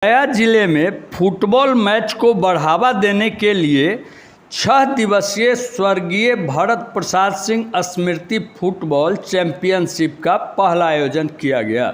गया जिले में फुटबॉल मैच को बढ़ावा देने के लिए 6 दिवसीय स्वर्गीय भरत प्रसाद सिंह स्मृति फुटबॉल चैंपियनशिप का पहला आयोजन किया गया।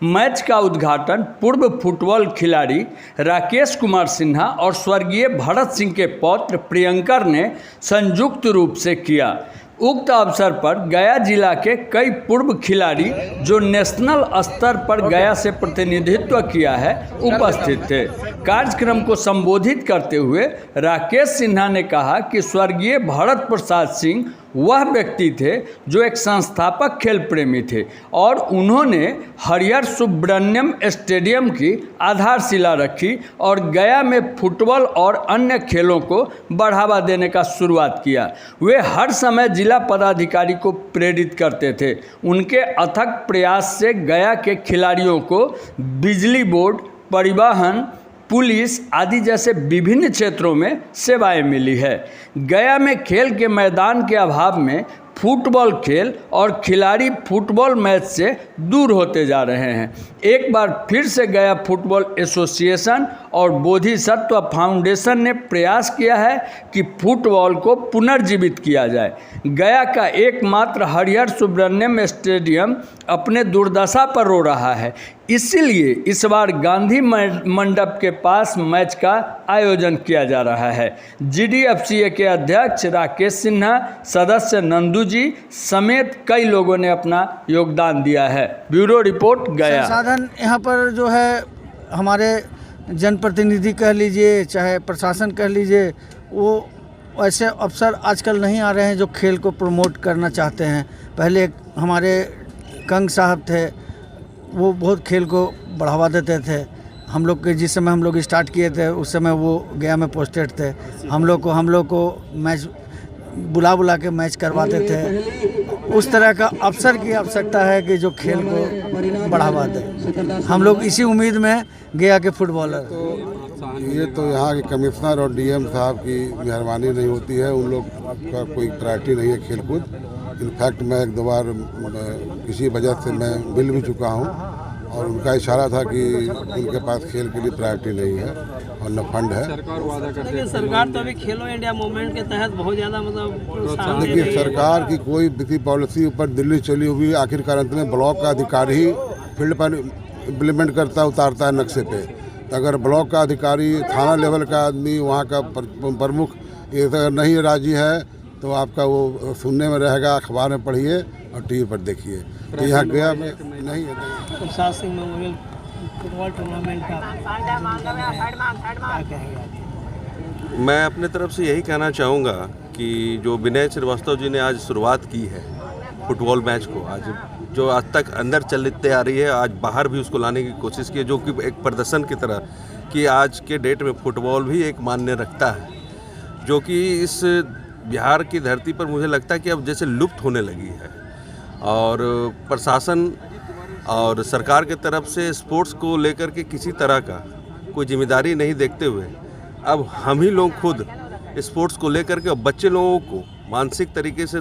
मैच का उद्घाटन पूर्व फुटबॉल खिलाड़ी राकेश कुमार सिन्हा और स्वर्गीय भरत सिंह के पौत्र प्रियंकर ने संयुक्त रूप से किया। उक्त अवसर पर गया जिला के कई पूर्व खिलाड़ी जो नेशनल स्तर पर गया से प्रतिनिधित्व किया है उपस्थित थे। कार्यक्रम को संबोधित करते हुए राकेश सिन्हा ने कहा कि स्वर्गीय भरत प्रसाद सिंह वह व्यक्ति थे जो एक संस्थापक खेल प्रेमी थे और उन्होंने हरिहर सुब्रह्मण्यम स्टेडियम की आधारशिला रखी और गया में फुटबॉल और अन्य खेलों को बढ़ावा देने का शुरुआत किया। वे हर समय जिला पदाधिकारी को प्रेरित करते थे। उनके अथक प्रयास से गया के खिलाड़ियों को बिजली बोर्ड, परिवहन, पुलिस आदि जैसे विभिन्न क्षेत्रों में सेवाएं मिली है। गया में खेल के मैदान के अभाव में फुटबॉल खेल और खिलाड़ी फुटबॉल मैच से दूर होते जा रहे हैं। एक बार फिर से गया फुटबॉल एसोसिएशन और बोधिसत्व फाउंडेशन ने प्रयास किया है कि फुटबॉल को पुनर्जीवित किया जाए। गया का एकमात्र हरिहर सुब्रह्मण्यम स्टेडियम अपने दुर्दशा पर रो रहा है, इसीलिए इस बार गांधी मंडप के पास मैच का आयोजन किया जा रहा है। GDFCA के अध्यक्ष राकेश सिन्हा, सदस्य नंदू जी समेत कई लोगों ने अपना योगदान दिया है। ब्यूरो रिपोर्ट गया। संसाधन यहाँ पर जो है हमारे जनप्रतिनिधि कह लीजिए चाहे प्रशासन कह लीजिए, वो ऐसे अफसर आजकल नहीं आ रहे हैं जो खेल को प्रमोट करना चाहते हैं। पहले हमारे कंग साहब थे, वो बहुत खेल को बढ़ावा देते थे। हम लोग के जिस समय हम लोग स्टार्ट किए थे उस समय वो गया में पोस्टेड थे। हम लोग को मैच बुला के मैच करवाते थे। उस तरह का अफसर की आवश्यकता है कि जो खेल को बढ़ावा दे। हम लोग इसी उम्मीद में गया के फुटबॉलर। ये तो यहाँ के कमिश्नर और DM साहब की मेहरबानी नहीं होती है, उन लोग का कोई प्रायोरिटी नहीं है खेलकूद। इनफैक्ट मैं एक दो बार किसी वजह से मैं मिल भी चुका हूँ और उनका इशारा था कि उनके पास खेल के लिए प्रायोरिटी नहीं है और न फंड है। देखिए सरकार तो अभी खेलो इंडिया मूवमेंट के तहत बहुत ज़्यादा देखिए सरकार की कोई भी पॉलिसी ऊपर दिल्ली चली हुई, आखिरकार अंत में ब्लॉक का अधिकारी ही फील्ड पर इम्प्लीमेंट उतारता है नक्शे पे। अगर ब्लॉक का अधिकारी, थाना लेवल का आदमी, वहाँ का प्रमुख ये अगर नहीं राजी है तो आपका वो सुनने में रहेगा, अखबार में पढ़िए और TV पर देखिए। तो यहाँ गया में नहीं है। Prasad Singh memorial football tournament का मैं अपने तरफ से यही कहना चाहूँगा कि जो विनय श्रीवास्तव जी ने आज शुरुआत की है फुटबॉल मैच को, आज जो आज तक अंदर चलते आ रही है, आज बाहर भी उसको लाने की कोशिश की है, जो कि एक प्रदर्शन की तरह कि आज के डेट में फुटबॉल भी एक मान्य रखता है, जो कि इस बिहार की धरती पर मुझे लगता है कि अब जैसे लुप्त होने लगी है। और प्रशासन और सरकार की तरफ से स्पोर्ट्स को लेकर के किसी तरह का कोई जिम्मेदारी नहीं देखते हुए अब हम ही लोग खुद स्पोर्ट्स को लेकर के बच्चे लोगों को मानसिक तरीके से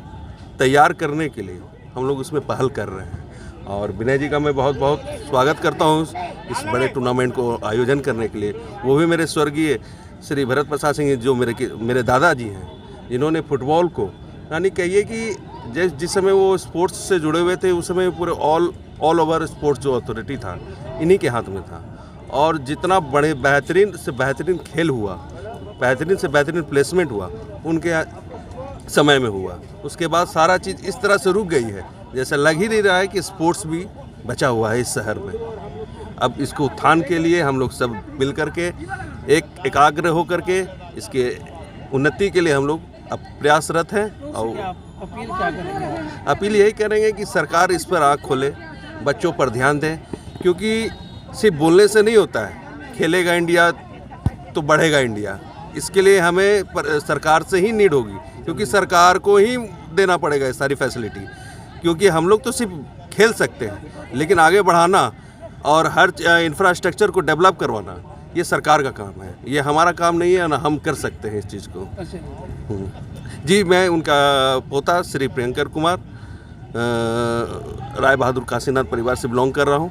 तैयार करने के लिए हम लोग इसमें पहल कर रहे हैं। और विनय जी का मैं बहुत बहुत स्वागत करता हूँ इस बड़े टूर्नामेंट को आयोजन करने के लिए। वो भी मेरे स्वर्गीय श्री भरत प्रसाद सिंह जो मेरे दादाजी हैं, जिन्होंने फुटबॉल को यानी कहिए कि जिस समय वो स्पोर्ट्स से जुड़े हुए थे उस समय पूरे ऑल ओवर स्पोर्ट्स जो अथॉरिटी था इन्हीं के हाथ में था। और जितना बड़े बेहतरीन से बेहतरीन खेल हुआ, बेहतरीन से बेहतरीन प्लेसमेंट हुआ उनके समय में हुआ। उसके बाद सारा चीज़ इस तरह से रुक गई है, जैसे लग ही नहीं रहा है कि स्पोर्ट्स भी बचा हुआ है इस शहर में। अब इसको उत्थान के लिए हम लोग सब मिल करके एकाग्र होकर के इसके उन्नति के लिए हम लोग अब प्रयासरत हैं। और अपील क्या करेंगे? अपील यही करेंगे कि सरकार इस पर आँख खोले, बच्चों पर ध्यान दें, क्योंकि सिर्फ बोलने से नहीं होता है। खेलेगा इंडिया तो बढ़ेगा इंडिया, इसके लिए हमें सरकार से ही नीड होगी, क्योंकि सरकार को ही देना पड़ेगा ये सारी फैसिलिटी। क्योंकि हम लोग तो सिर्फ खेल सकते हैं, लेकिन आगे बढ़ाना और हर इंफ्रास्ट्रक्चर को डेवलप करवाना ये सरकार का काम है, ये हमारा काम नहीं है ना हम कर सकते हैं इस चीज़ को। जी, मैं उनका पोता श्री प्रियंकर कुमार राय बहादुर काशीनाथ परिवार से बिलोंग कर रहा हूँ।